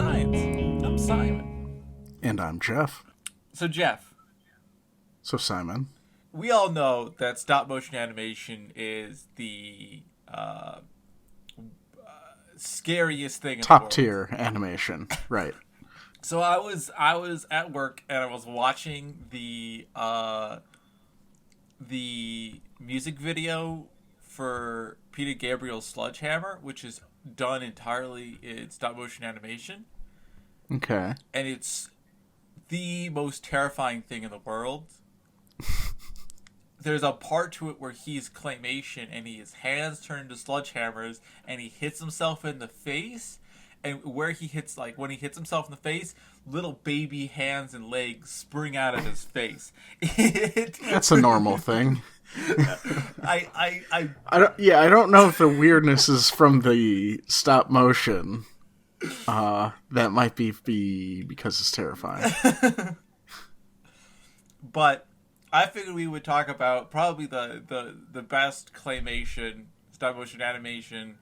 Science. I'm Simon. And I'm Jeff. So, Jeff. So, Simon. We all know that stop motion animation is the scariest thing in the world. Top tier animation, right. So I was at work and I was watching the music video for Peter Gabriel's Sledgehammer, which is done entirely in stop motion animation. Okay. And it's the most terrifying thing in the world. There's a part to it where he's claymation and his hands turn into sledgehammers and he hits himself in the face. And where he hits, like, when he hits himself in the face, little baby hands and legs spring out of his face. That's a normal thing. I don't know if the weirdness is from the stop motion. That might be because it's terrifying. But I figured we would talk about probably the best claymation, stop motion animation,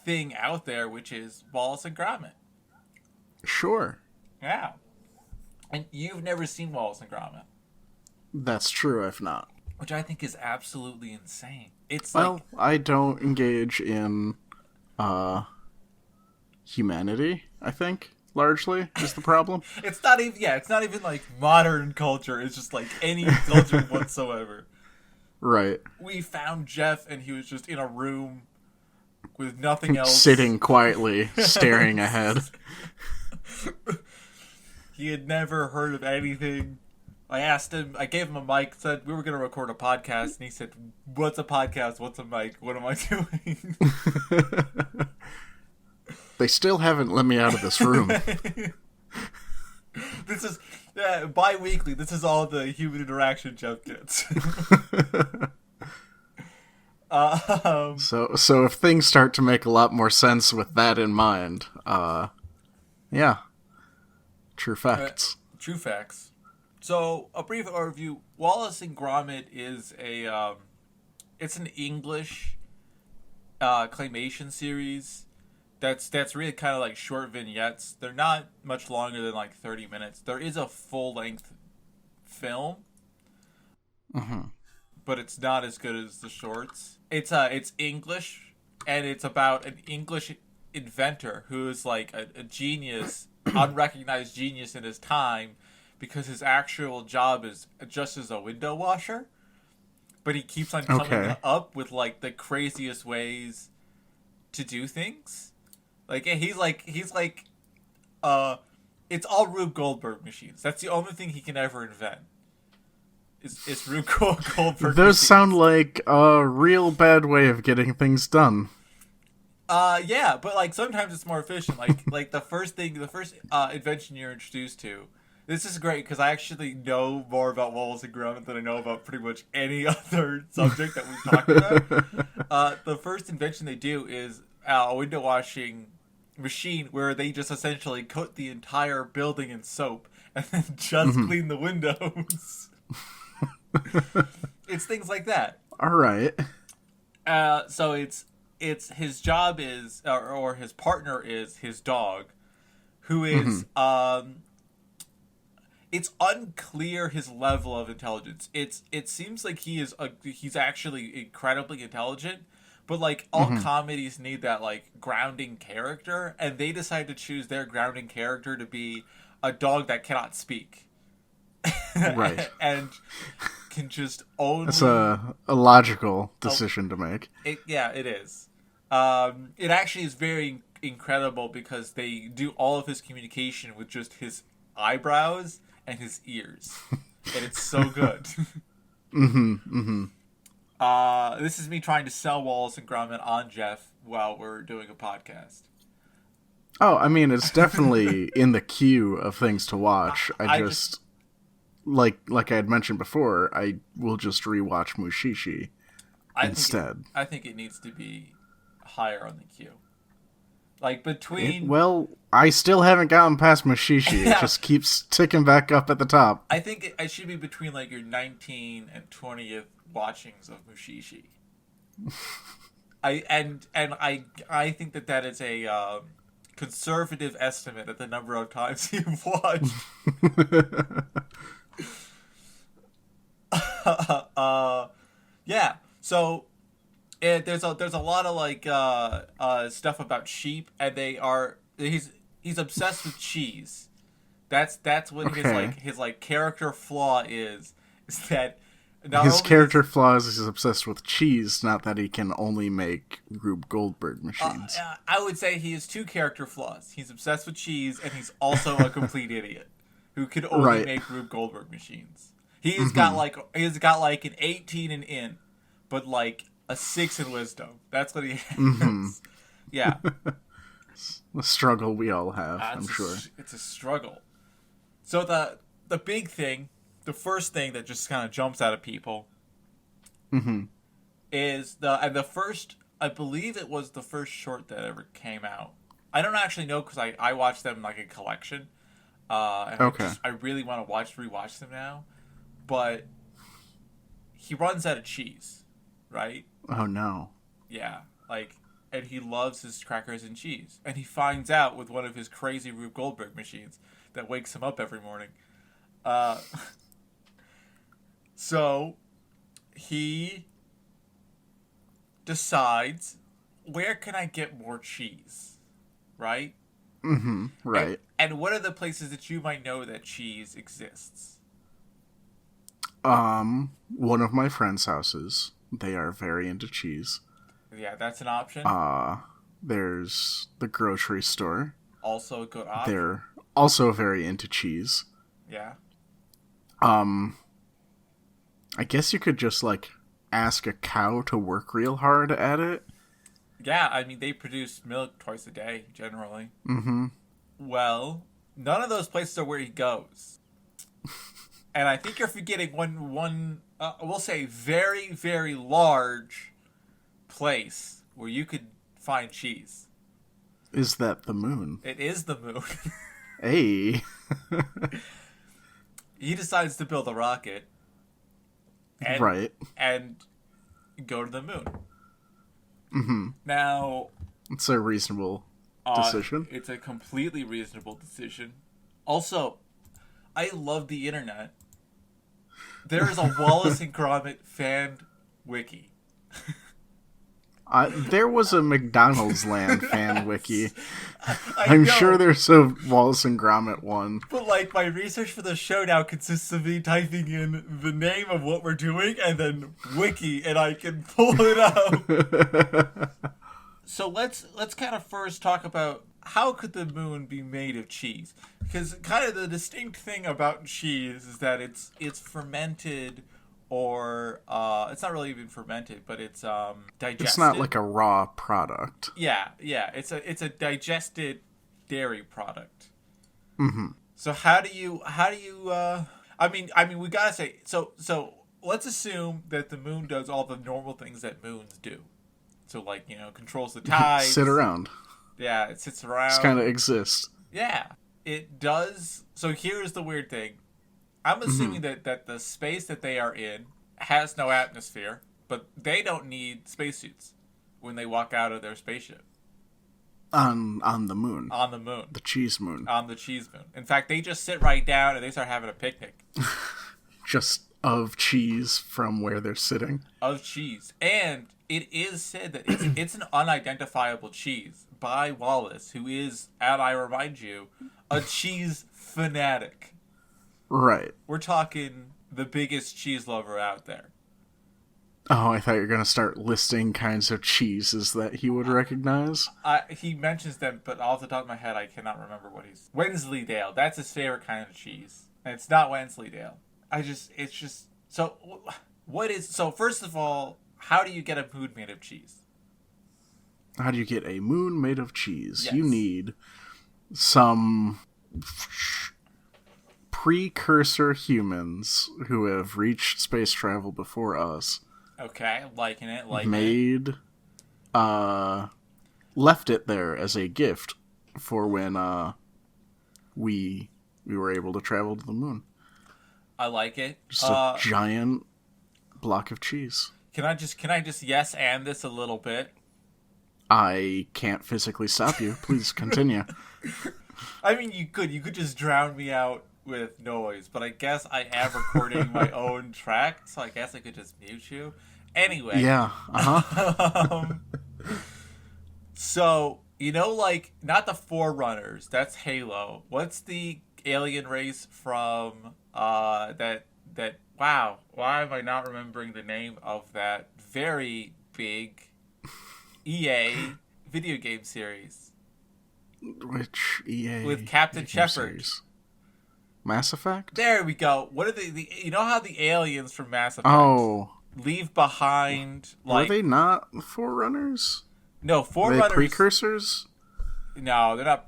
thing out there, which is Wallace and Gromit. Sure. Yeah. And you've never seen Wallace and Gromit. That's true, I've not. Which I think is absolutely insane. It's I don't engage in humanity, I think, largely, is the problem. It's not even like modern culture. It's just like any culture whatsoever. Right. We found Jeff and he was just in a room with nothing else. Sitting quietly, staring ahead. He had never heard of anything. I gave him a mic, said we were going to record a podcast, and he said, "What's a podcast? What's a mic? What am I doing?" They still haven't let me out of this room. This is bi-weekly. This is all the human interaction Jeff gets. So if things start to make a lot more sense with that in mind, yeah, true facts. True facts. So a brief overview: Wallace and Gromit is it's an English claymation series. That's really kind of like short vignettes. They're not much longer than like 30 minutes. There is a full-length film, but it's not as good as the shorts. It's English, and it's about an English inventor who is like a genius, unrecognized genius in his time, because his actual job is just as a window washer. But he keeps on coming up with like the craziest ways to do things. Like he's like it's all Rube Goldberg machines. That's the only thing he can ever invent. It's Rube Goldberg. Those machines. Sound like a real bad way of getting things done. Yeah, but like sometimes it's more efficient. Like the first invention you're introduced to. This is great because I actually know more about Wallace and Gromit than I know about pretty much any other subject that we've talked about. The first invention they do is a window washing machine where they just essentially coat the entire building in soap and then just clean the windows. It's things like that. All right. So it's his job is or his partner is his dog, who is it's unclear his level of intelligence. It seems like he's actually incredibly intelligent, but like all comedies need that like grounding character, and they decide to choose their grounding character to be a dog that cannot speak. Right. And can just only... It's a logical decision to make. It is. It actually is very incredible because they do all of his communication with just his eyebrows and his ears. And it's so good. This is me trying to sell Wallace and Gromit on Jeff while we're doing a podcast. Oh, I mean, it's definitely in the queue of things to watch. I just like I had mentioned before, I will just rewatch Mushishi instead. I think it needs to be higher on the queue. Like between... I still haven't gotten past Mushishi. Yeah. It just keeps ticking back up at the top. I think it should be between like your 19th and 20th watchings of Mushishi. I think that is a conservative estimate at the number of times you've watched. Yeah. So there's a lot of like stuff about sheep, and he's obsessed with cheese. That's what his character flaw is that his character flaw is he's obsessed with cheese, not that he can only make Rube Goldberg machines. I would say he has two character flaws. He's obsessed with cheese, and he's also a complete idiot who could only make Rube Goldberg machines. He's got like an 18 in int, but like a 6 in wisdom. That's what he has. Yeah. The struggle we all have, I'm sure. It's a struggle. So the big thing, the first thing that just kind of jumps out of people is the first, I believe it was the first short that ever came out. I don't actually know because I watched them like a collection. And I really want to rewatch them now. But he runs out of cheese, right? Oh, no. Yeah, and he loves his crackers and cheese. And he finds out with one of his crazy Rube Goldberg machines that wakes him up every morning. So he decides, where can I get more cheese? Right? Right. And what are the places that you might know that cheese exists? One of my friends' houses. They are very into cheese. Yeah, that's an option. There's the grocery store. Also a good option. They're also very into cheese. Yeah. I guess you could just, like, ask a cow to work real hard at it. Yeah, I mean, they produce milk twice a day, generally. Mm-hmm. Well, none of those places are where he goes. And I think you're forgetting one we'll say very, very large place where you could find cheese. Is that the moon? It is the moon. Hey. He decides to build a rocket. And go to the moon. Mm-hmm. Now, it's a reasonable decision. It's a completely reasonable decision. Also, I love the internet. There is a Wallace and Gromit fan wiki. There was a McDonald's Land fan wiki. I'm sure there's a Wallace and Gromit one. But like my research for the show now consists of me typing in the name of what we're doing and then wiki, and I can pull it up. So let's kind of first talk about how could the moon be made of cheese? Because kind of the distinct thing about cheese is that it's fermented. Or it's not really even fermented, but it's digested. It's not like a raw product. Yeah. It's a digested dairy product. Mm-hmm. So how do you? I mean, we gotta say so. Let's assume that the moon does all the normal things that moons do. So controls the tides. Sit around. Yeah, it sits around. Just kind of exists. Yeah, it does. So here's the weird thing. I'm assuming that the space that they are in has no atmosphere, but they don't need spacesuits when they walk out of their spaceship. On the moon. On the moon. The cheese moon. On the cheese moon. In fact, they just sit right down and they start having a picnic. Just of cheese from where they're sitting. Of cheese. And it is said that it's an unidentifiable cheese by Wallace, who is, and I remind you, a cheese fanatic. Right. We're talking the biggest cheese lover out there. Oh, I thought you were going to start listing kinds of cheeses that he would recognize. He mentions them, but off the top of my head, I cannot remember what he's... Wensleydale. That's his favorite kind of cheese. And it's not Wensleydale. So, what is... So, first of all, how do you get a moon made of cheese? How do you get a moon made of cheese? Yes. You need some... precursor humans who have reached space travel before us. Okay, liking it. Left it there as a gift for when we were able to travel to the moon. I like it. Just a giant block of cheese. Can I just yes and this a little bit? I can't physically stop you. Please continue. I mean, you could just drown me out with noise, but I guess I am recording my own track, so I guess I could just mute you. Anyway. Yeah, uh-huh. So, like, not the Forerunners, that's Halo. What's the alien race from, wow, why am I not remembering the name of that very big EA video game series? Which EA? With Captain Shepard. Series? Mass Effect? There we go. What are you know how the aliens from Mass Effect leave behind, like... Were they not Forerunners? No, Forerunners... Are they precursors? No, they're not...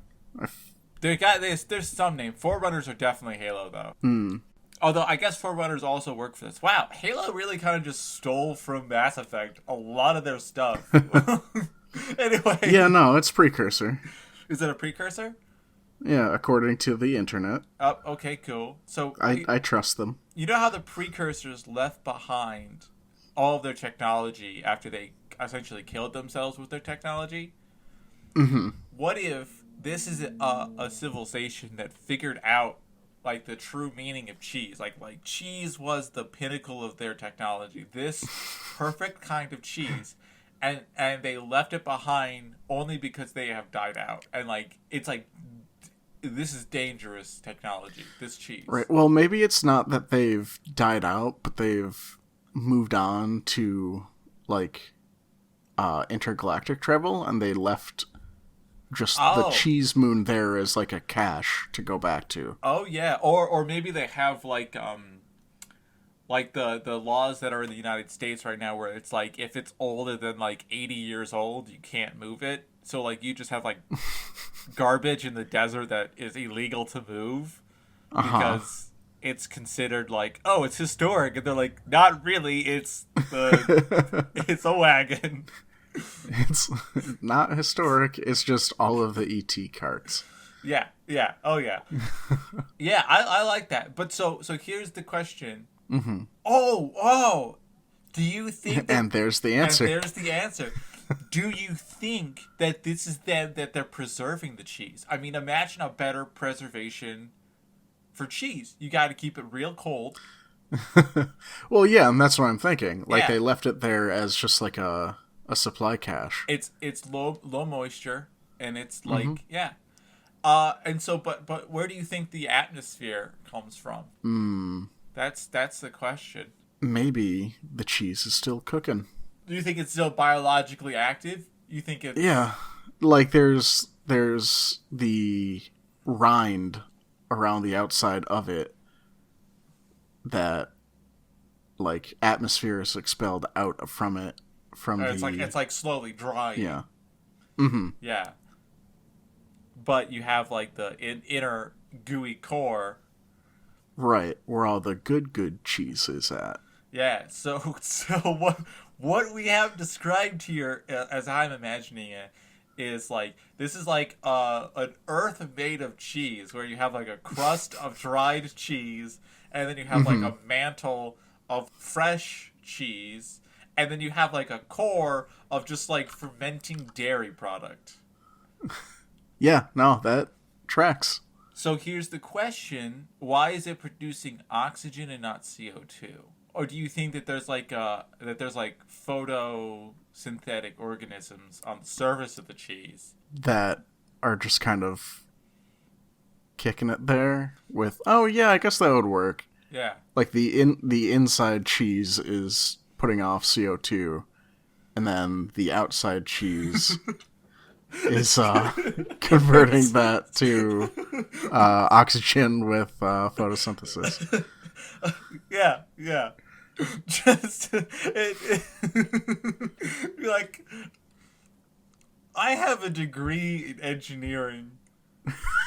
There's some name. Forerunners are definitely Halo, though. Although, I guess Forerunners also work for this. Wow, Halo really kind of just stole from Mass Effect a lot of their stuff. Anyway. Yeah, no, it's precursor. Is it a precursor? Yeah, according to the internet. Oh, okay, cool. So I trust them. You know how the precursors left behind all of their technology after they essentially killed themselves with their technology? Mm-hmm. What if this is a civilization that figured out, like, the true meaning of cheese? Like cheese was the pinnacle of their technology. This perfect kind of cheese. And they left it behind only because they have died out. And, like, it's like, this is dangerous technology, this cheese. Right. Well, maybe it's not that they've died out, but they've moved on to, like, intergalactic travel, and they left just the cheese moon there as, like, a cache to go back to. Oh, yeah. Or maybe they have, like the laws that are in the United States right now, where it's like, if it's older than, like, 80 years old, you can't move it. So, like, you just have, like, garbage in the desert that is illegal to move because it's considered, like, oh, it's historic. And they're like, not really. It's it's a wagon. It's not historic. It's just all of the ET carts. Yeah. Oh, yeah. Yeah, I like that. But so here's the question. Mm-hmm. Oh, do you think that, and there's the answer. Do you think that this is them, that they're preserving the cheese? I mean, imagine a better preservation for cheese. You got to keep it real cold. Well, yeah, and that's what I'm thinking. Like, they left it there as just like a supply cache. It's low moisture, and it's like, and so, but where do you think the atmosphere comes from? That's the question. Maybe the cheese is still cooking. Do you think it's still biologically active? You think it's... Yeah. Like, there's the rind around the outside of it that, like, atmosphere is expelled out from it. It's like slowly drying. Yeah. Mm-hmm. Yeah. But you have, like, the inner gooey core. Right, where all the good cheese is at. Yeah, so what we have described here, as I'm imagining it, is like, this is like an earth made of cheese, where you have like a crust of dried cheese, and then you have like a mantle of fresh cheese, and then you have like a core of just like fermenting dairy product. Yeah, no, that tracks. So here's the question: why is it producing oxygen and not CO2? Or do you think that there's like photosynthetic organisms on the surface of the cheese that are just kind of kicking it there with, oh yeah, I guess that would work. Yeah. Like the inside cheese is putting off CO2, and then the outside cheese is converting that to oxygen with photosynthesis. Yeah. Just like, I have a degree in engineering.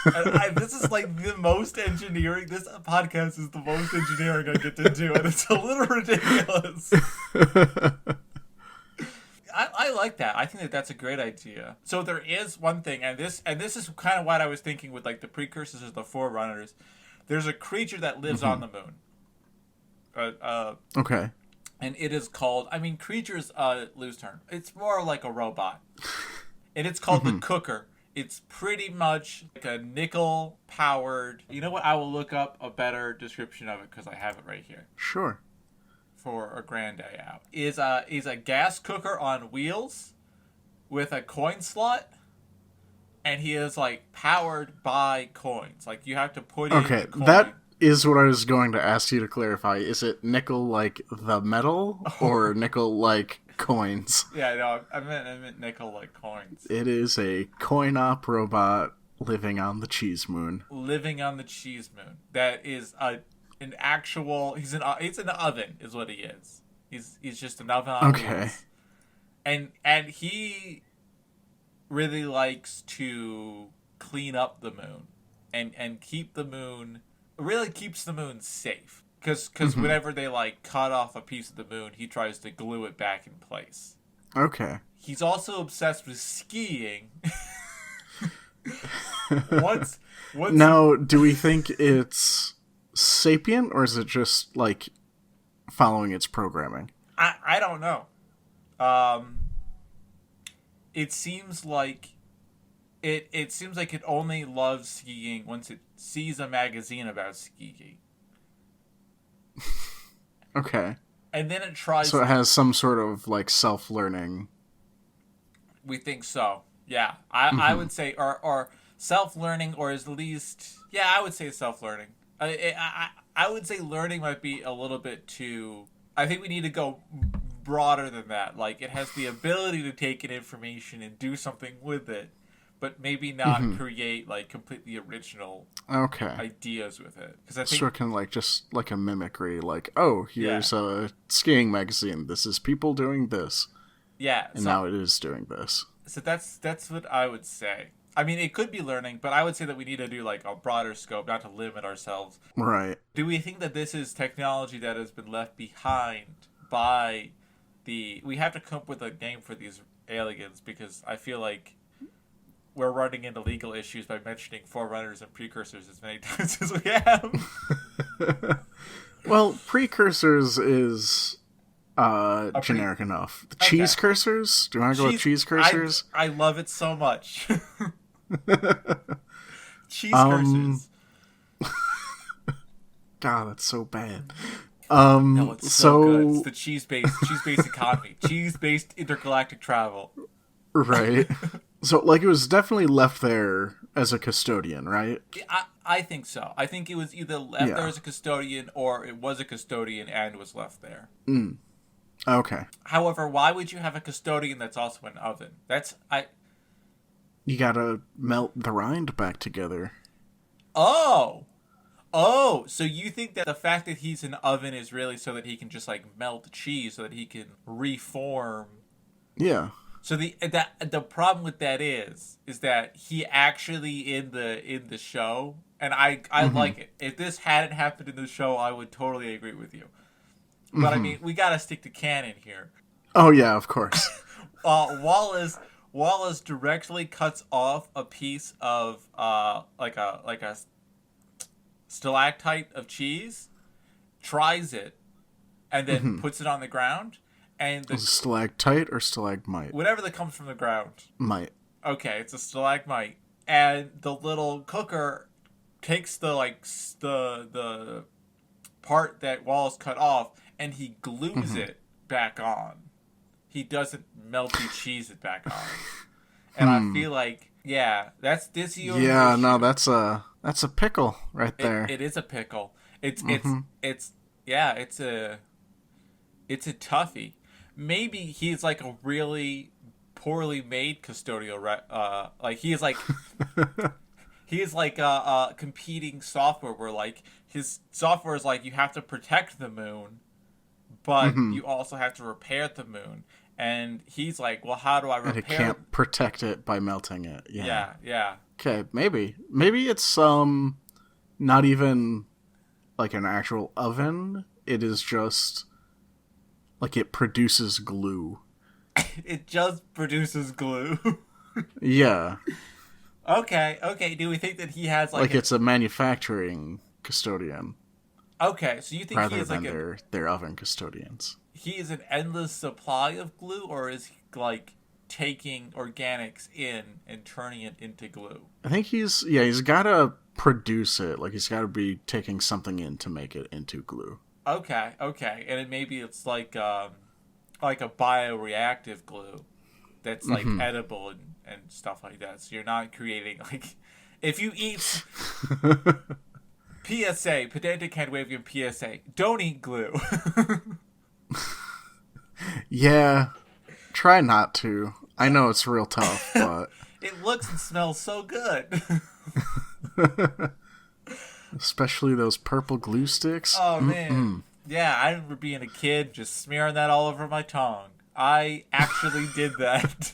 And this is like the most engineering. This podcast is the most engineering I get to do, and it's a little ridiculous. I like that. I think that that's a great idea. So there is one thing, and this is kind of what I was thinking with like the precursors of the Forerunners. There's a creature that lives on the moon. Okay. And it is called, I mean, creature's a loose term. It's more like a robot. and it's called the Cooker. It's pretty much like a nickel-powered... You know what? I will look up a better description of it because I have it right here. Sure. For a grand day out. Is a gas cooker on wheels with a coin slot, and he is, like, powered by coins. Like, you have to put in the coin. That is what I was going to ask you to clarify. Is it nickel like the metal, or nickel like coins? Yeah, no, I meant nickel like coins. It is a coin-op robot living on the cheese moon. Living on the cheese moon. That is an actual... It's an oven, is what he is. He's just an oven on wheels. And he really likes to clean up the moon and keep the moon... Really keeps the moon safe. Because whenever they, like, cut off a piece of the moon, he tries to glue it back in place. Okay. He's also obsessed with skiing. Now, do we think it's sapient, or is it just, like, following its programming? I don't know. It seems like it only loves skiing once it sees a magazine about skiing. Okay. And then it tries... So it has some sort of, like, self-learning... We think so. Yeah. I would say... Or self-learning, or at least... Yeah, I would say self-learning. I would say learning might be a little bit too... I think we need to go broader than that. Like, it has the ability to take in information and do something with it, but maybe not create, like, completely original ideas with it. Because I think... So it can, like, just, like, a mimicry. Like, oh, here's a skiing magazine. This is people doing this. Yeah. And now it is doing this. So that's what I would say. I mean, it could be learning, but I would say that we need to do, like, a broader scope, not to limit ourselves. Right. Do we think that this is technology that has been left behind by we have to come up with a name for these aliens, because I feel like we're running into legal issues by mentioning forerunners and precursors as many times as we have. Well, precursors is generic enough. Cheese cursors? Do you want to go with cheese cursors? I love it so much. Cheese cursors. God, that's so bad. No, it's so good. It's the cheese-based economy. Cheese-based intergalactic travel. Right. So, like, it was definitely left there as a custodian, right? I think so. I think it was either left there as a custodian, or it was a custodian and was left there. Okay. However, why would you have a custodian that's also an oven? You gotta melt the rind back together. Oh, so you think that the fact that he's an oven is really so that he can just, like, melt cheese so that he can reform? Yeah. So the problem with that is that he actually in the show, and I like it. If this hadn't happened in the show, I would totally agree with you. But I mean, we gotta stick to canon here. Oh yeah, of course. Wallace directly cuts off a piece of like a stalactite of cheese, tries it, and then puts it on the ground. And is it stalactite or stalagmite? Whatever that comes from the ground. Mite. Okay, it's a stalagmite. And the little cooker takes the part that Wallace cut off, and he glues it back on. He doesn't melty cheese it back on. And I feel like, that's this. Yeah, no, that's a pickle right there. It is a pickle. It's a toughie. Maybe he's like a really poorly made custodial. Like he is like competing software where, like, his software is like, you have to protect the moon, but you also have to repair the moon. And he's like, well, how do I repair? And it can't protect it by melting it. Yeah. Yeah. Okay, maybe it's not even like an actual oven. It is just like it produces glue. It just produces glue. Yeah. Okay. Do we think that he has like it's a manufacturing custodian? Okay, so you think rather he is than like their oven custodians? He is an endless supply of glue, or is he like taking organics in and turning it into glue. I think he's gotta produce it. Like, he's gotta be taking something in to make it into glue. Okay, and maybe it's like a bioreactive glue that's like edible and stuff like that. So you're not creating like if you eat PSA, Pedantic Handwavium PSA, don't eat glue. Yeah, try not to. I know it's real tough, but it looks and smells so good. Especially those purple glue sticks. Oh man. Yeah, I remember being a kid just smearing that all over my tongue. I actually did that.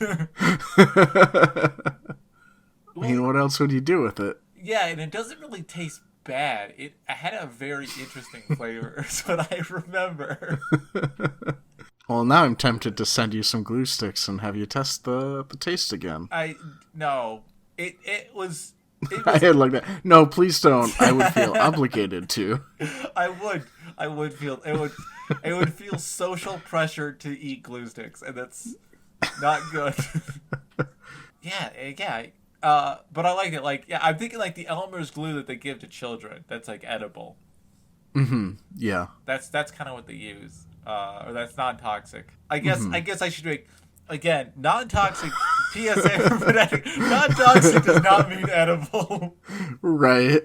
I mean, what else would you do with it? Yeah, and it doesn't really taste bad. It had a very interesting flavor, is what I remember. Well, now I'm tempted to send you some glue sticks and have you test the taste again. No. It was I had like that. No, please don't. I would feel obligated to. I would feel it would feel social pressure to eat glue sticks, and that's not good. Yeah. But I like it. Like, yeah, I'm thinking like the Elmer's glue that they give to children. That's like edible. Yeah. That's kind of what they use. Or that's non-toxic. I guess I should make again non-toxic PSA for Pedantic. Non-toxic does not mean edible. Right.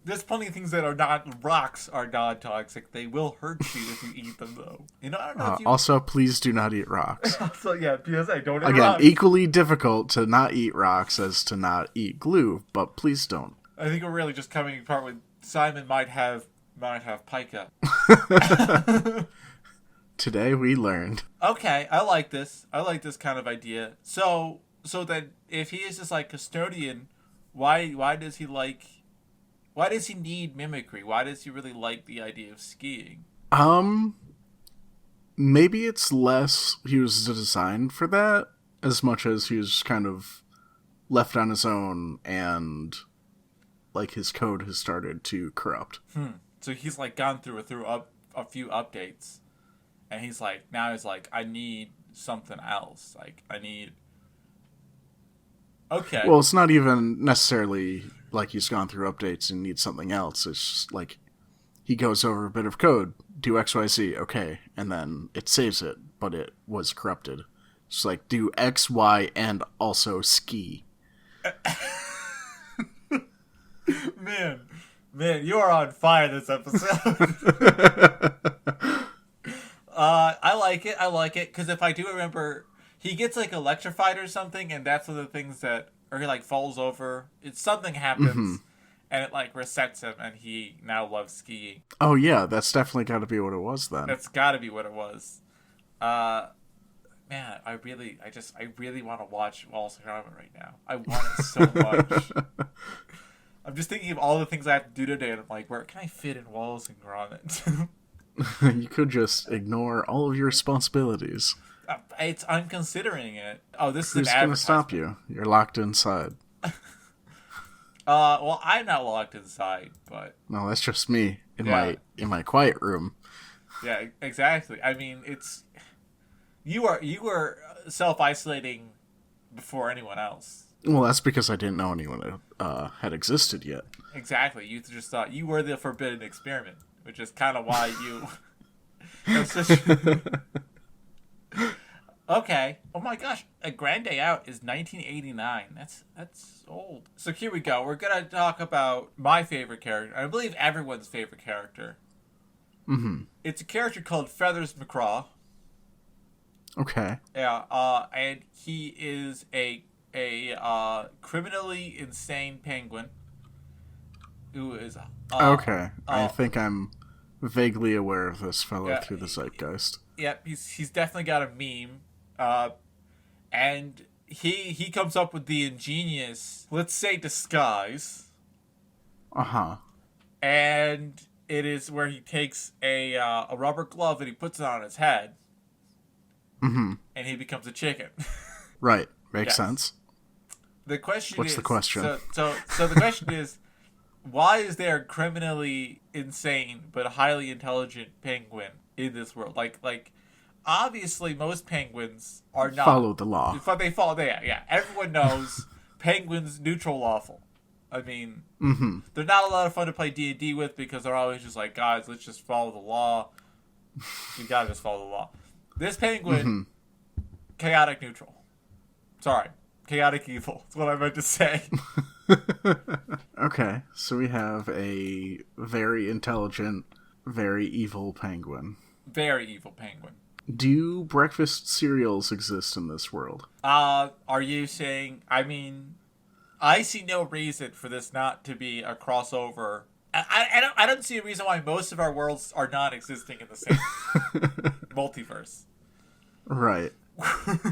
There's plenty of things that are not rocks are non-toxic. They will hurt you if you eat them, though. You know, I don't know if you... Also, please do not eat rocks. So yeah, PSA, don't eat Again, rocks. equally difficult to not eat rocks as to not eat glue, but please don't. I think we're really just coming apart with Simon might have pica. Today we learned. Okay, I like this. I like this kind of idea. So then if he is just like custodian, why does he need mimicry? Why does he really like the idea of skiing? Maybe it's less he was designed for that as much as he was kind of left on his own and like his code has started to corrupt. So he's like gone through a few updates, and he's like I need something else. Like I need. Okay. Well, it's not even necessarily like he's gone through updates and needs something else. It's just like he goes over a bit of code, do XYZ, okay, and then it saves it, but it was corrupted. It's like do X, Y, and also ski. Man, you are on fire this episode. I like it, because if I do remember, he gets like electrified or something, and that's one of the things that, or he like falls over. Something happens, and it like resets him, and he now loves skiing. Oh yeah, that's definitely got to be what it was then. That's got to be what it was. Man, I really want to watch Wallace and Gromit right now. I want it so much. I'm just thinking of all the things I have to do today, and I'm like, where can I fit in Wallace and Gromit? You could just ignore all of your responsibilities. I'm considering it. Oh, this Who's is an going to stop you? You're locked inside. Well, I'm not locked inside, but no, that's just me in my quiet room. Yeah, exactly. I mean, it's you were self-isolating before anyone else. Well, that's because I didn't know anyone had existed yet. Exactly. You just thought you were the forbidden experiment, which is kind of why you. Okay. Oh my gosh, A Grand Day Out is 1989. That's old. So here we go. We're gonna talk about my favorite character. I believe everyone's favorite character. It's a character called Feathers McCraw. Okay. Yeah. And he is a criminally insane penguin who is okay. I think I'm vaguely aware of this fellow through the zeitgeist. Yep, he's definitely got a meme, and he comes up with the ingenious, let's say, disguise. And it is where he takes a rubber glove and he puts it on his head, and he becomes a chicken. Right, makes sense. The question What's the question? So the question is, why is there a criminally insane but highly intelligent penguin in this world? Like obviously most penguins are not follow the law. But they follow. Yeah. Everyone knows penguins neutral lawful. I mean, they're not a lot of fun to play D&D with because they're always just like, guys, let's just follow the law. You gotta just follow the law. This penguin, chaotic neutral. Sorry, chaotic evil. That's what I meant to say. Okay, so we have a very intelligent, very evil penguin. Very evil penguin. Do breakfast cereals exist in this world? Are you saying... I mean, I see no reason for this not to be a crossover. I don't see a reason why most of our worlds are not existing in the same multiverse. Right.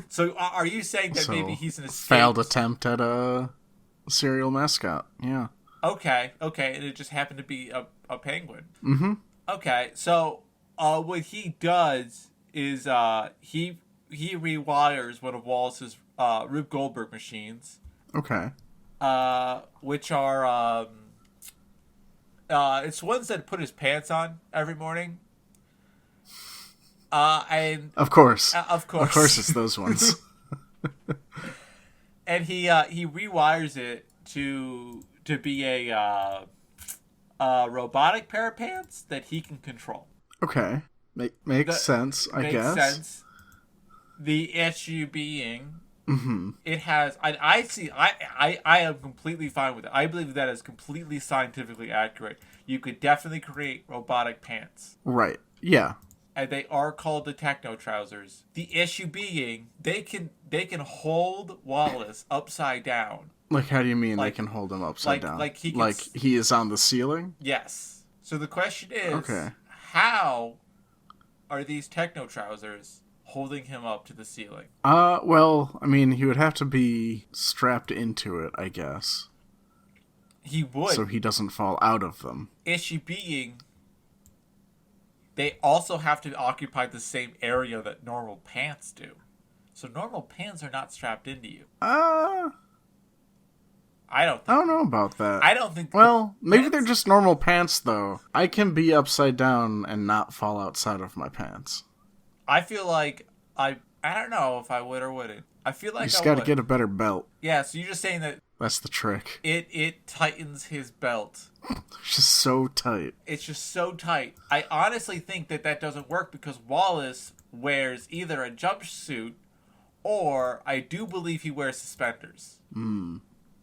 So are you saying that maybe he's an escaped... failed attempt at a cereal mascot? Yeah. Okay, and it just happened to be a penguin. Mm-hmm. Okay, so what he does is he rewires one of Wallace's Rube Goldberg machines. Okay. Which are it's ones that put his pants on every morning. And of course, it's those ones. And he rewires it to be a robotic pair of pants that he can control. Okay, makes sense. I guess. Makes sense. The issue being, it has. I am completely fine with it. I believe that is completely scientifically accurate. You could definitely create robotic pants. Right. Yeah. And they are called the techno trousers. The issue being, they can hold Wallace upside down. Like, how do you mean they can hold him upside down? Like he is on the ceiling? Yes. So the question is, okay, how are these techno trousers holding him up to the ceiling? Well, I mean, he would have to be strapped into it, I guess. He would. So he doesn't fall out of them. Issue being, they also have to occupy the same area that normal pants do. So normal pants are not strapped into you. I don't know about that. I don't think... Well, maybe they're just normal pants, though. I can be upside down and not fall outside of my pants. I feel like I don't know if I would or wouldn't. I feel like you just got to get a better belt. Yeah, so you're just saying that... That's the trick. It tightens his belt. It's just so tight. It's just so tight. I honestly think that doesn't work because Wallace wears either a jumpsuit or I do believe he wears suspenders.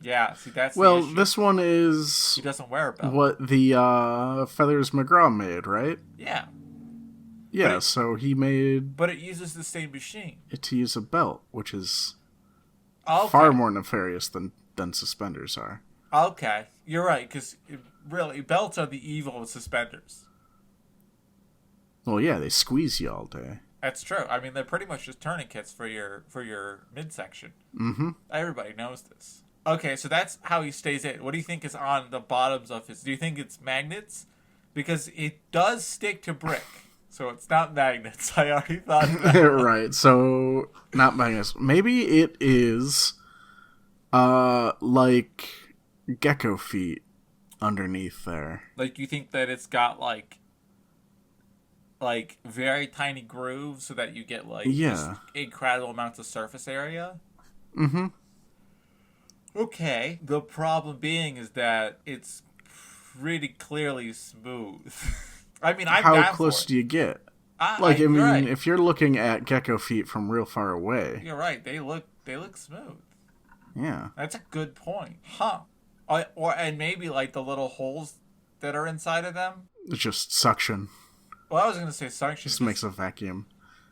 Yeah, see, that's the issue. This one is... He doesn't wear a belt. What the Feathers McGraw made, right? Yeah. Yeah, so he made... But it uses the same machine. To use a belt, which is far more nefarious than suspenders are. Okay, you're right, because really, belts are the evil of suspenders. Well, yeah, they squeeze you all day. That's true. I mean, they're pretty much just tourniquets for your midsection. Mm-hmm. Everybody knows this. Okay, so that's how he stays in. What do you think is on the bottoms of his... Do you think it's magnets? Because it does stick to brick. So it's not magnets. I already thought that. Right, so not magnets. Maybe it is like gecko feet underneath there. Like, you think that it's got like very tiny grooves so that you get just incredible amounts of surface area? Mm-hmm. Okay. The problem being is that it's pretty clearly smooth. I mean, how close do you get? Right. If you're looking at gecko feet from real far away, you're right. They look smooth. Yeah, that's a good point, huh? And maybe like the little holes that are inside of them. It's just suction. Well, I was going to say suction. Just makes a vacuum.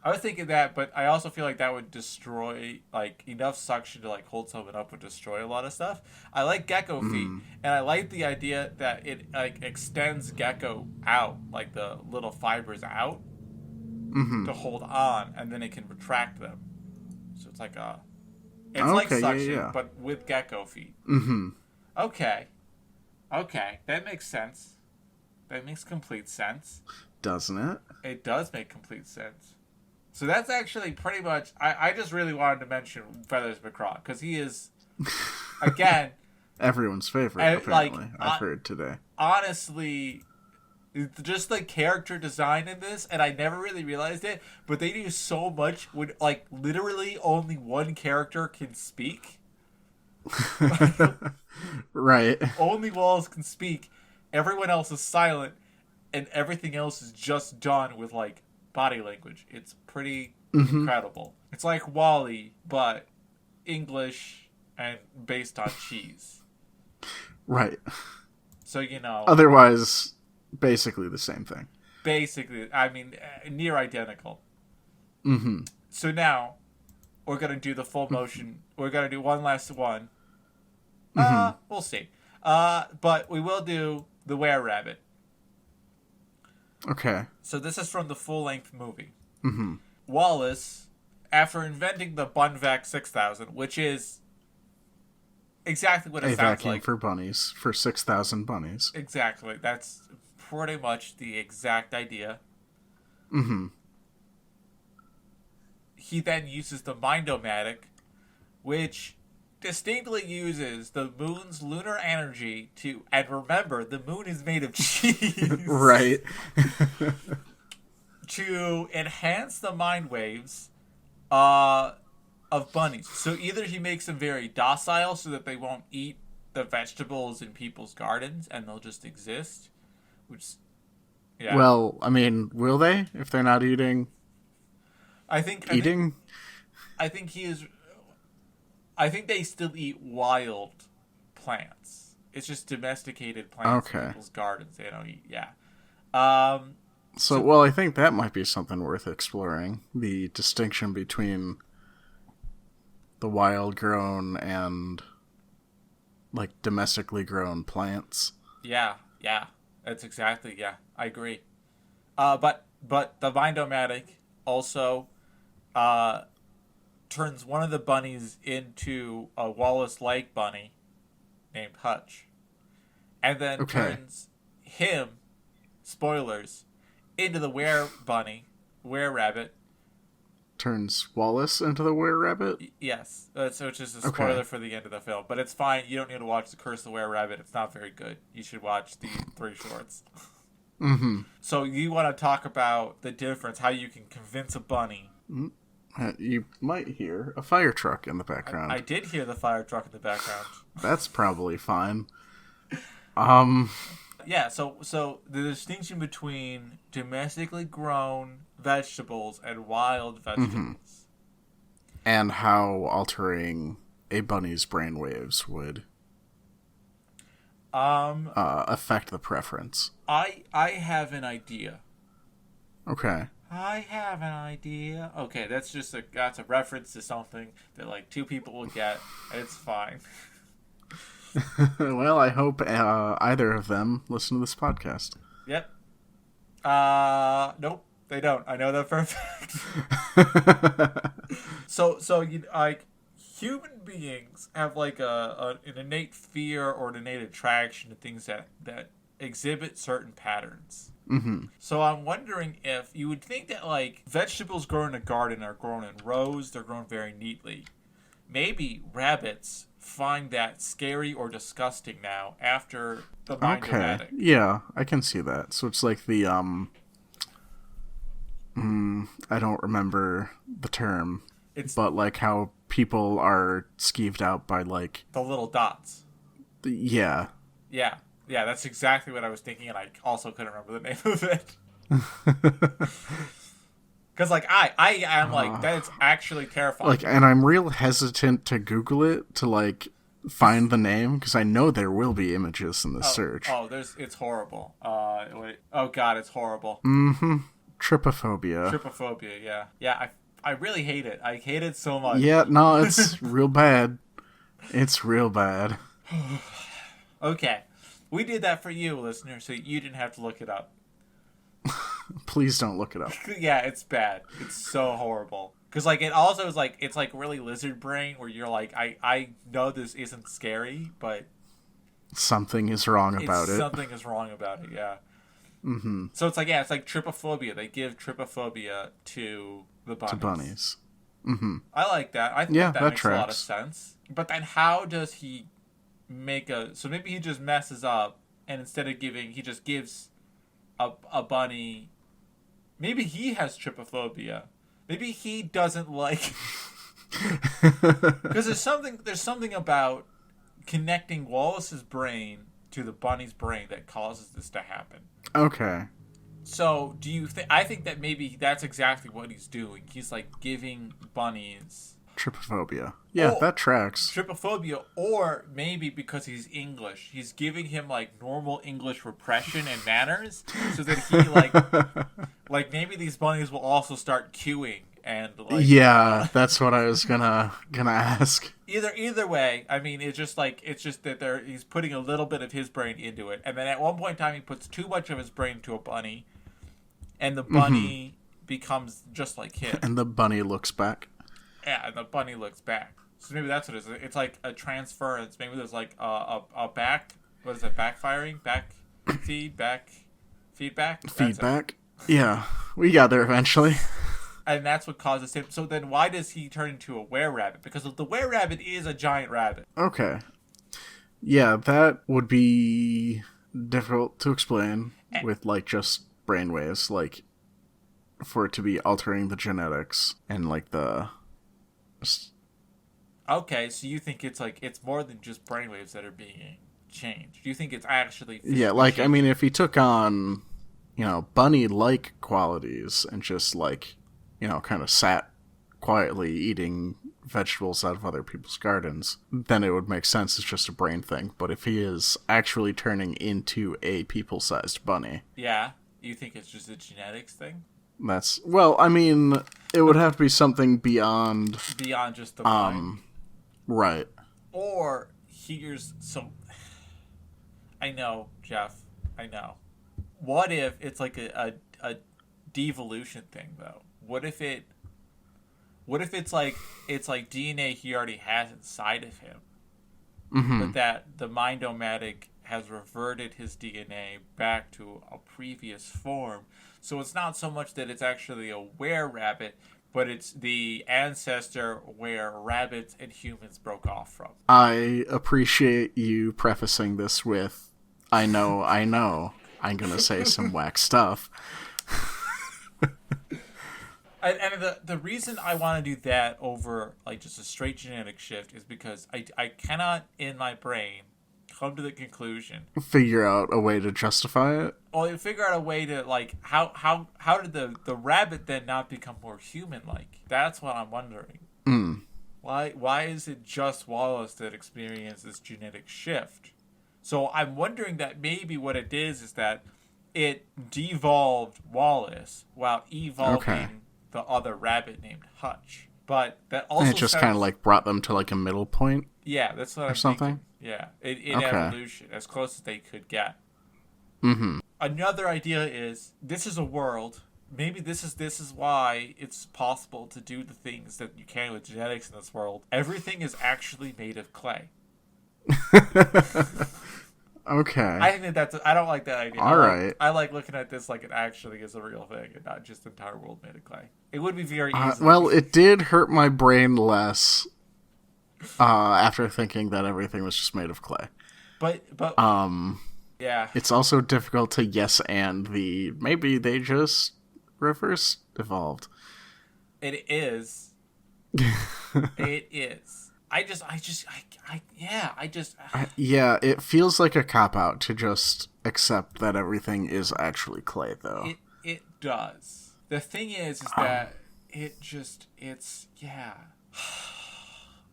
I was thinking that, but I also feel like that would destroy, like, enough suction to, like, hold something up would destroy a lot of stuff. I like gecko feet, and I like the idea that it, like, extends gecko out, like, the little fibers out to hold on, and then it can retract them. So it's like like suction, but with gecko feet. Mm-hmm. Okay, that makes sense. That makes complete sense. Doesn't it? It does make complete sense. So that's actually pretty much... I just really wanted to mention Feathers McGraw, because he is, again... everyone's favorite, apparently. I've heard today. Honestly, It's just the character design in this, and I never really realized it, but they do so much when, like, literally only one character can speak. Right. Only Wallace can speak. Everyone else is silent, and everything else is just done with, like, body language. It's pretty incredible. It's like Wall-E, but English and based on cheese. Right. So, you know. Otherwise, basically the same thing. Basically, I mean, near identical. Mm-hmm. So now, we're going to do the full motion. We're going to do one last one. We'll see. But we will do the Were-Rabbit. Okay. So this is from the full-length movie. Mm-hmm. Wallace, after inventing the Bunvac 6000, which is exactly what it a sounds vacuum like. for bunnies, for 6,000 bunnies. Exactly. That's pretty much the exact idea. Mm-hmm. He then uses the Mind-O-Matic, which distinctly uses the moon's lunar energy to, and remember, the moon is made of cheese. Right. To enhance the mind waves of bunnies. So either he makes them very docile so that they won't eat the vegetables in people's gardens and they'll just exist, which, yeah. Well, I mean, will they if they're not eating? I think they still eat wild plants. It's just domesticated plants in people's gardens. They don't eat. Yeah. Well, I think that might be something worth exploring. The distinction between the wild-grown and, like, domestically grown plants. Yeah. That's exactly, yeah. I agree. But the Mind-O-Matic also turns one of the bunnies into a Wallace-like bunny named Hutch. And then turns him, spoilers, into the Were-Rabbit. Turns Wallace into the Were-Rabbit? Yes. So it's just a spoiler for the end of the film. But it's fine. You don't need to watch The Curse of the Were-Rabbit. It's not very good. You should watch the 3 shorts. Mm-hmm. So you want to talk about the difference, how you can convince a bunny. You might hear a fire truck in the background. I did hear the fire truck in the background. That's probably fine. Yeah, so the distinction between domestically grown vegetables and wild vegetables. And how altering a bunny's brainwaves would affect the preference. I have an idea. Okay. I have an idea. Okay, that's a reference to something that like 2 people will get, and it's fine. Well, I hope either of them listen to this podcast. Yep. Nope, they don't. I know that for a fact. So you like human beings have like an innate fear or an innate attraction to things that exhibit certain patterns. Mm-hmm. So I'm wondering if you would think that like vegetables grown in a garden are grown in rows, they're grown very neatly. Maybe rabbits find that scary or disgusting now after the Mind-O-Matic. Yeah, I can see that. So it's like the I don't remember the term. But like how people are skeeved out by like the little dots. Yeah, that's exactly what I was thinking, and I also couldn't remember the name of it. Because, like, I am, like, that is actually terrifying. Like, and I'm real hesitant to Google it to, like, find the name, because I know there will be images in the search. It's horrible. Wait. Oh, God, it's horrible. Mm-hmm. Trypophobia, yeah. Yeah, I really hate it. I hate it so much. Yeah, no, it's real bad. It's real bad. Okay. We did that for you, listener, so you didn't have to look it up. Please don't look it up. Yeah, it's bad. It's so horrible. Because, like, it also is, like, it's, like, really lizard brain where you're like, I know this isn't scary, but... Something is wrong about it. Something is wrong about it, yeah. Mm-hmm. So it's like, yeah, it's like trypophobia. They give trypophobia to the bunnies. To bunnies. Mm-hmm. I like that. I think that makes tracks. A lot of sense. But then how does he make so maybe he just messes up, and instead of giving, he just gives a bunny. Maybe he has trypophobia. Maybe he doesn't like. Because there's something about connecting Wallace's brain to the bunny's brain that causes this to happen. Okay. So, do you think? I think that maybe that's exactly what he's doing. He's like giving bunnies trypophobia. Yeah, that tracks. Trypophobia, or maybe because he's English, he's giving him like normal English repression and manners, so that he like maybe these bunnies will also start queuing and like. Yeah, that's what I was gonna ask. Either way, I mean, it's just that he's putting a little bit of his brain into it, and then at one point in time he puts too much of his brain into a bunny, and the bunny becomes just like him. And the bunny looks back. Yeah, and the bunny looks back. So maybe that's what it is. It's like a transference. Maybe there's like a back. What is it? Backfiring? Back feedback? Feedback? Feedback? Yeah, we got there eventually. And that's what causes him. So then why does he turn into a were-rabbit? Because the were-rabbit is a giant rabbit. Okay. Yeah, that would be difficult to explain with like just brainwaves, like for it to be altering the genetics and like the. Okay, so you think it's more than just brainwaves that are being changed? Do you think it's actually? Yeah, like changed? I mean, if he took on, bunny-like qualities and just like, kind of sat quietly eating vegetables out of other people's gardens, then it would make sense. It's just a brain thing. But if he is actually turning into a people-sized bunny, yeah, you think it's just a genetics thing? I mean, it would have to be something beyond just the mind. Right. Or here's some. I know, Jeff. I know. What if it's like a devolution thing though? What if it's like DNA he already has inside of him, but that the Mind-O-Matic has reverted his DNA back to a previous form. So it's not so much that it's actually a were-rabbit, but it's the ancestor where rabbits and humans broke off from. I appreciate you prefacing this with, I know, I'm going to say some whack stuff. And the reason I want to do that over like just a straight genetic shift is because I cannot in my brain come to the conclusion. Figure out a way to justify it? Well, figure out a way to, like, how did the rabbit then not become more human-like? That's what I'm wondering. Why is it just Wallace that experienced this genetic shift? So I'm wondering that maybe what it is that it devolved Wallace while evolving the other rabbit named Hutch. But that also and it just kind of like brought them to like a middle point? Yeah, that's what I'm something? Thinking. Yeah, in evolution, as close as they could get. Mm-hmm. Another idea is this is a world. Maybe this is why it's possible to do the things that you can with genetics in this world. Everything is actually made of clay. Okay. I think that's. I don't like that idea. Right. I like looking at this like it actually is a real thing and not just the entire world made of clay. It would be very easy. Well, it did hurt my brain less after thinking that everything was just made of clay. But yeah. It's also difficult to yes and maybe they just reverse evolved. It is. It is. Yeah, it feels like a cop-out to just accept that everything is actually clay, though. It does. The thing is that yeah.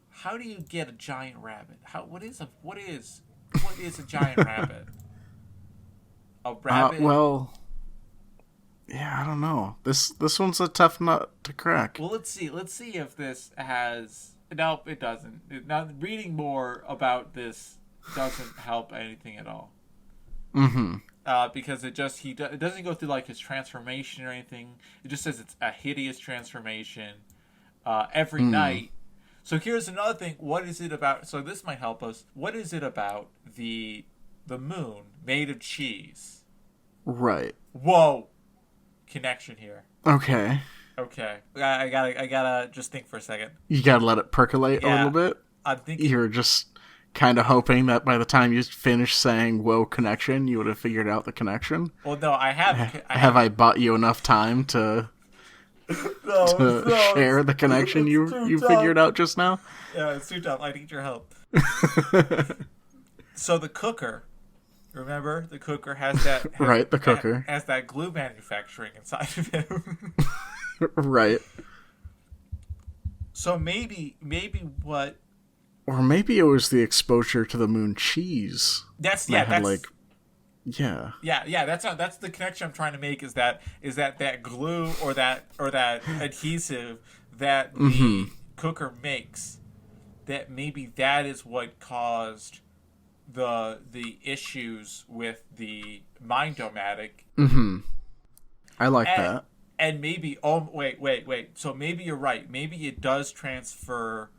How do you get a giant rabbit? What is a giant rabbit? A rabbit? Well, yeah, I don't know. This one's a tough nut to crack. Well, let's see if this has. Nope, it doesn't. Now, reading more about this doesn't help anything at all. Mm-hmm. Because it doesn't go through like his transformation or anything. It just says it's a hideous transformation every night. So here's another thing. What is it about? So this might help us. What is it about the moon made of cheese? Right. Whoa. Connection here. Okay. I gotta just think for a second. You gotta let it percolate a little bit. I'm thinking. You're just kind of hoping that by the time you finish saying "whoa connection," you would have figured out the connection. Well, no, I have. Have I bought you enough time to share the connection you figured out just now? Yeah, it's too tough. I need your help. So the cooker, remember, the cooker has that right. The cooker has that glue manufacturing inside of it. Right. So maybe what. Or maybe it was the exposure to the moon cheese. That's Yeah. Yeah. That's the connection I'm trying to make. Is that glue or that adhesive that the cooker makes? That maybe that is what caused the issues with the Mind-O-Matic. I like that. And maybe wait. So maybe you're right. Maybe it does transfer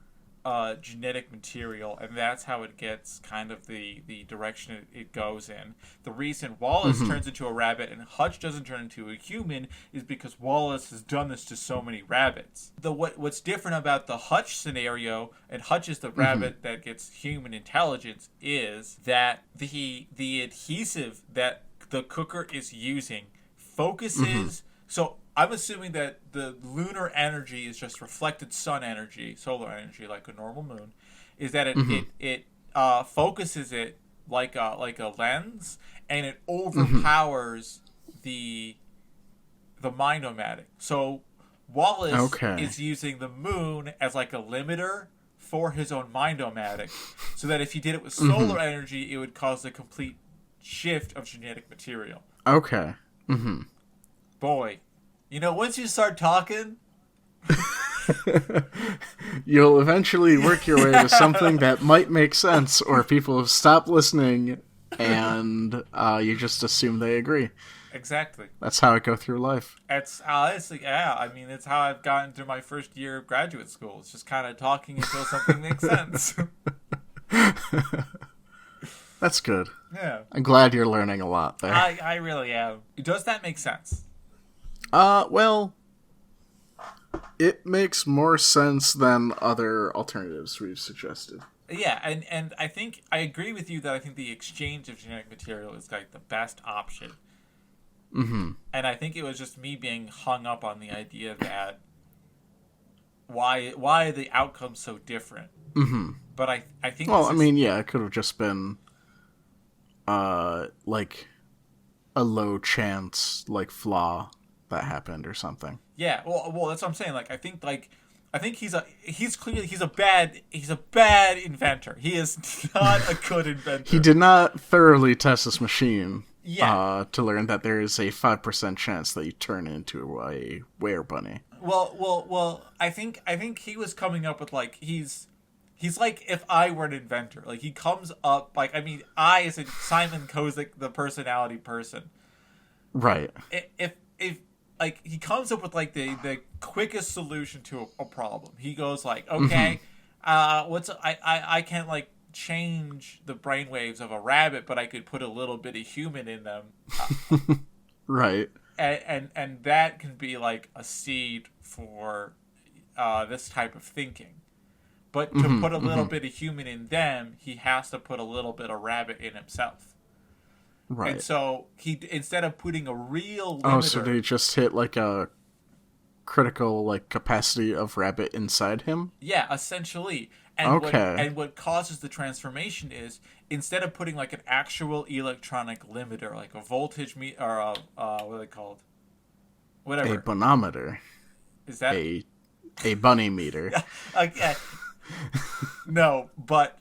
genetic material, and that's how it gets kind of the direction it goes in. The reason Wallace turns into a rabbit and Hutch doesn't turn into a human is because Wallace has done this to so many rabbits. What's different about the Hutch scenario, and Hutch is the rabbit that gets human intelligence, is that the adhesive that the cooker is using focuses. So I'm assuming that the lunar energy is just reflected sun energy, solar energy, like a normal moon. Is that it focuses it like a lens, and it overpowers the Mind-O-Matic. So Wallace is using the moon as like a limiter for his own Mind-O-Matic, so that if he did it with solar energy, it would cause a complete shift of genetic material. Okay. Boy, once you start talking, you'll eventually work your way to something that might make sense, or people have stopped listening and you just assume they agree. Exactly. That's how I go through life. It's honestly, yeah. I mean, it's how I've gotten through my first year of graduate school. It's just kind of talking until something makes sense. That's good. Yeah. I'm glad you're learning a lot there. I really am. Does that make sense? Well, it makes more sense than other alternatives we've suggested. Yeah, and I think I agree with you that I think the exchange of genetic material is like the best option. And I think it was just me being hung up on the idea that why are the outcomes so different? But I think. Well, I mean, yeah, it could have just been like a low chance flaw that happened or something. Yeah, well, that's what I'm saying. I think he's a bad inventor. He is not a good inventor. He did not thoroughly test this machine. Yeah. To learn that there is a 5% chance that you turn into a were-bunny. Well, I think he was coming up with he's like if I were an inventor. He comes up I as in Simon Kozik, the personality person. Right. If he comes up with the quickest solution to a problem. He goes okay, I can't change the brainwaves of a rabbit, but I could put a little bit of human in them. Right. And that can be a seed for this type of thinking. But to put a little bit of human in them, he has to put a little bit of rabbit in himself. Right. And so he, instead of putting a real limiter... Oh, so they just hit a critical capacity of rabbit inside him? Yeah, essentially. And what causes the transformation is, instead of putting an actual electronic limiter, like a voltage or what are they called? Whatever. A bonometer. Is that a bunny meter? Okay. No, but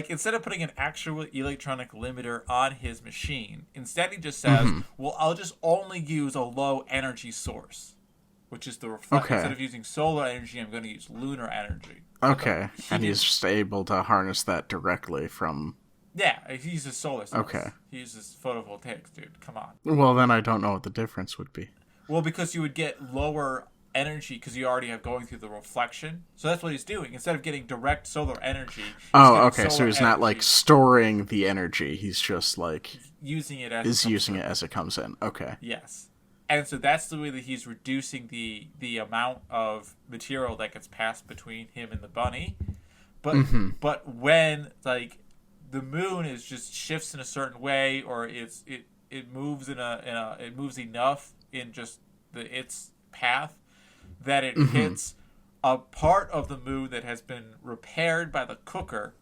instead of putting an actual electronic limiter on his machine, instead he just says, "Well, I'll just only use a low energy source." Which is the reflect. Okay. Instead of using solar energy, I'm going to use lunar energy. Okay, and he's just able to harness that directly from... Yeah, he uses solar cells. Okay. He uses photovoltaics, dude. Come on. Well, then I don't know what the difference would be. Well, because you would get lower energy because you already have going through the reflection. So that's what he's doing. Instead of getting direct solar energy... okay, so he's not, storing the energy. He's just, using it as using it as it comes in. Okay. Yes. And so that's the way that he's reducing the amount of material that gets passed between him and the bunny. But when like the moon is just shifts in a certain way, or it moves it moves enough in just its path that it hits a part of the moon that has been repaired by the cooker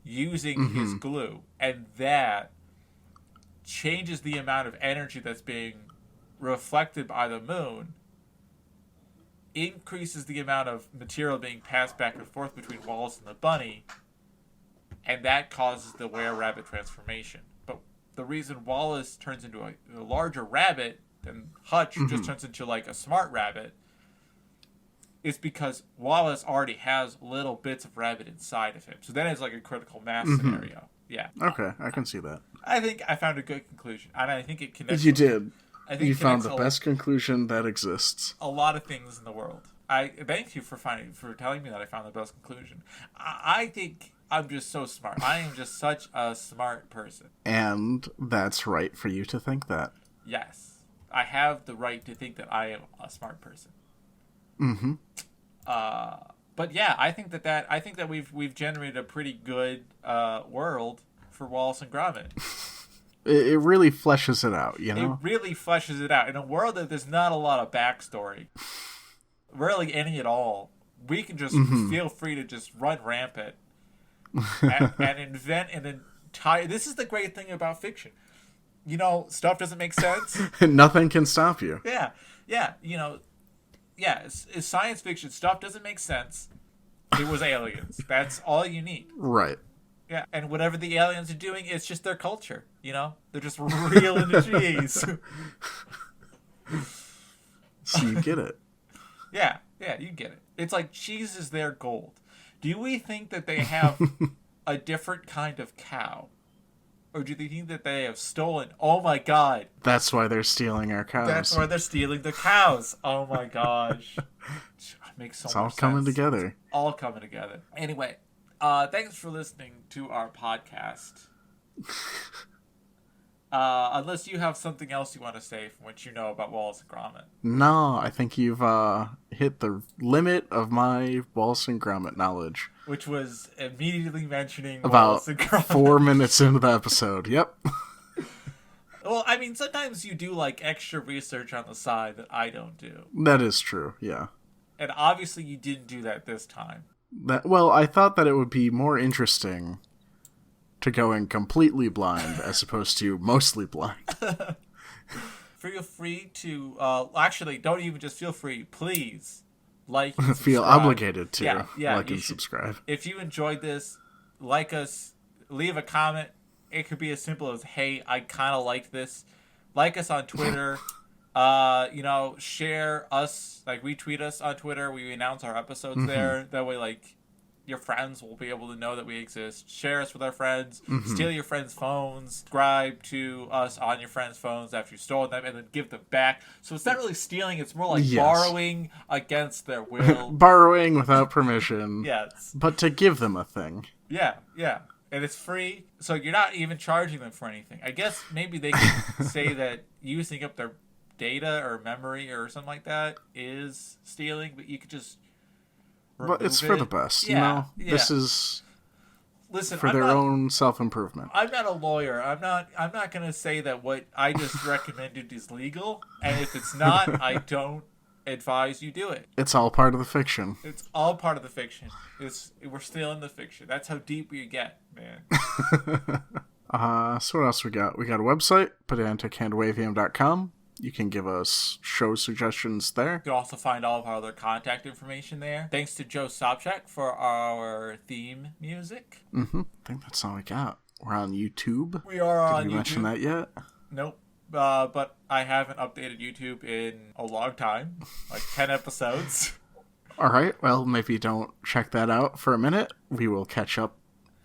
using his glue, and that changes the amount of energy that's being reflected by the moon, increases the amount of material being passed back and forth between Wallace and the bunny, and that causes the were-rabbit transformation. But the reason Wallace turns into a larger rabbit than Hutch just turns into like a smart rabbit is because Wallace already has little bits of rabbit inside of him. So then it's like a critical mass scenario. Yeah. Okay, I can see that. I think I found a good conclusion. And I think it connects. You did. I think you found the best conclusion that exists. A lot of things in the world. I thank you for telling me that I found the best conclusion. I think I'm just so smart. I am just such a smart person. And that's right for you to think that. Yes. I have the right to think that I am a smart person. But yeah, I think that we've generated a pretty good world for Wallace and Gromit. It really fleshes it out, you know? It really fleshes it out. In a world that there's not a lot of backstory, rarely any at all, we can just feel free to just run rampant and invent an entire... This is the great thing about fiction. You know, stuff doesn't make sense. Nothing can stop you. Yeah. You know, it's science fiction. Stuff doesn't make sense. It was aliens. That's all you need. Right. Yeah, and whatever the aliens are doing, it's just their culture, you know? They're just reeling the cheese. So you get it. Yeah, you get it. It's like cheese is their gold. Do we think that they have a different kind of cow? Or do they think that they have stolen? Oh my god. That's why they're stealing our cows. That's why they're stealing the cows. Oh my gosh. It makes so much sense. It's all coming together. It's all coming together. Anyway, thanks for listening to our podcast. Unless you have something else you want to say from what you know about Wallace and Gromit. No, I think you've hit the limit of my Wallace and Gromit knowledge. Which was immediately mentioning about Wallace and Gromit. 4 minutes into the episode. Yep. Well, I mean, sometimes you do like extra research on the side that I don't do. That is true, yeah. And obviously you didn't do that this time. Well, I thought that it would be more interesting to going completely blind as opposed to mostly blind. Feel free to actually don't even just feel free, please like and subscribe. Feel obligated to like and should, subscribe. If you enjoyed this, like us, leave a comment. It could be as simple as, hey, I kind of liked this. Like us on Twitter. Share us, like retweet us on Twitter. We announce our episodes there. That way, like, your friends will be able to know that we exist. Share us with our friends. Steal your friends' phones. Subscribe to us on your friends' phones after you've stolen them, and then give them back. So it's not really stealing. It's more like borrowing against their will. Borrowing without permission. Yes. But to give them a thing. Yeah. And it's free, so you're not even charging them for anything. I guess maybe they could say that using up their data or memory or something like that is stealing, but you could just but it's for the best, you know? This is for their own self-improvement. I'm not a lawyer. I'm not going to say that what I just recommended is legal, and if it's not, I don't advise you do it. It's all part of the fiction. It's all part of the fiction. We're still in the fiction. That's how deep we get, man. So what else we got? We got a website, pedantichandwavium.com. You can give us show suggestions there. You can also find all of our other contact information there. Thanks to Joe Sopchak for our theme music. I think that's all we got. We're on YouTube. We are on YouTube. Did we mention that yet? Nope. But I haven't updated YouTube in a long time. Like 10 episodes. Alright, well, maybe don't check that out for a minute. We will catch up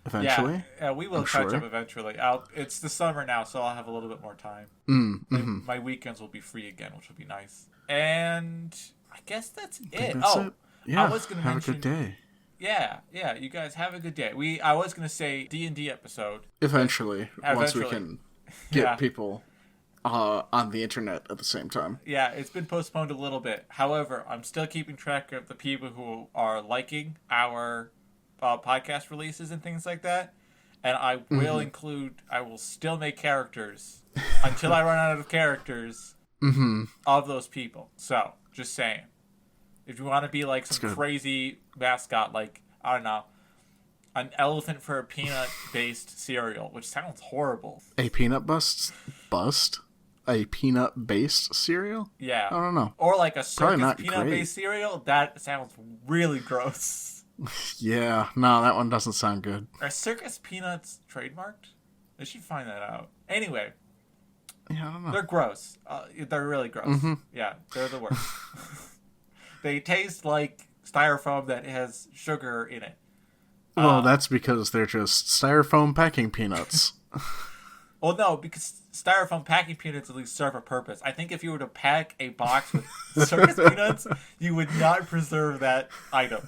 eventually. Yeah, we will catch up eventually. It's the summer now, so I'll have a little bit more time. My weekends will be free again, which will be nice. And I guess that's it. It. Yeah, I was going to mention... Have a good day. Yeah, you guys have a good day. I was going to say D&D episode. Eventually, once we can get people on the internet at the same time. Yeah, it's been postponed a little bit. However, I'm still keeping track of the people who are liking our podcast releases and things like that. And I will I will still make characters until I run out of characters of those people. So, just saying. If you want to be like some crazy mascot, like, I don't know, an elephant for a peanut-based cereal, which sounds horrible. A peanut bust? A peanut-based cereal? Yeah. I don't know. Or like a circus peanut-based cereal? That sounds really gross. Yeah, no, that one doesn't sound good. Are circus peanuts trademarked? I should find that out. Anyway. Yeah, I don't know. They're gross. They're really gross. Yeah, they're the worst. They taste like styrofoam that has sugar in it. Well, that's because they're just styrofoam packing peanuts. Well, no, because styrofoam packing peanuts at least serve a purpose. I think if you were to pack a box with circus peanuts, you would not preserve that item.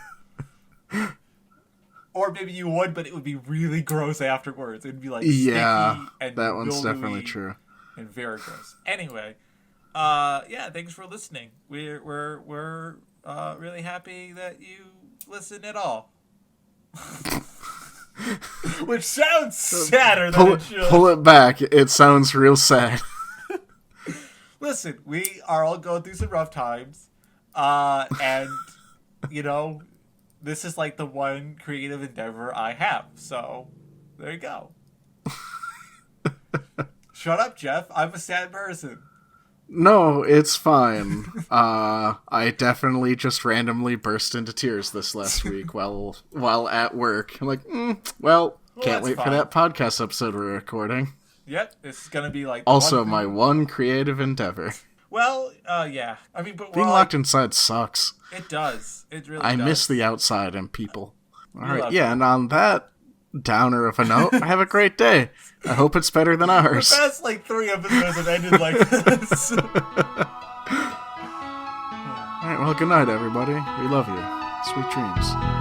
Or maybe you would, but it would be really gross afterwards. It would be like sticky and that one's definitely true. And very gross. Anyway, thanks for listening. We're really happy that you listen at all. Which sounds sadder than it should. Pull it back. It sounds real sad. Listen, we are all going through some rough times. And, you know, this is like the one creative endeavor I have. So, there you go. Shut up, Jeff. I'm a sad person. No, it's fine. I definitely just randomly burst into tears this last week while at work. I'm like, can't wait for that podcast episode we're recording. Yep, this is gonna be like also my one creative endeavor. Well, yeah. I mean, but being locked inside sucks. It does. It really does. I miss the outside and people. All right, yeah, and on that downer of a note, have a great day. I hope it's better than ours. The past, 3 episodes have ended like this. Alright, well, good night, everybody. We love you. Sweet dreams.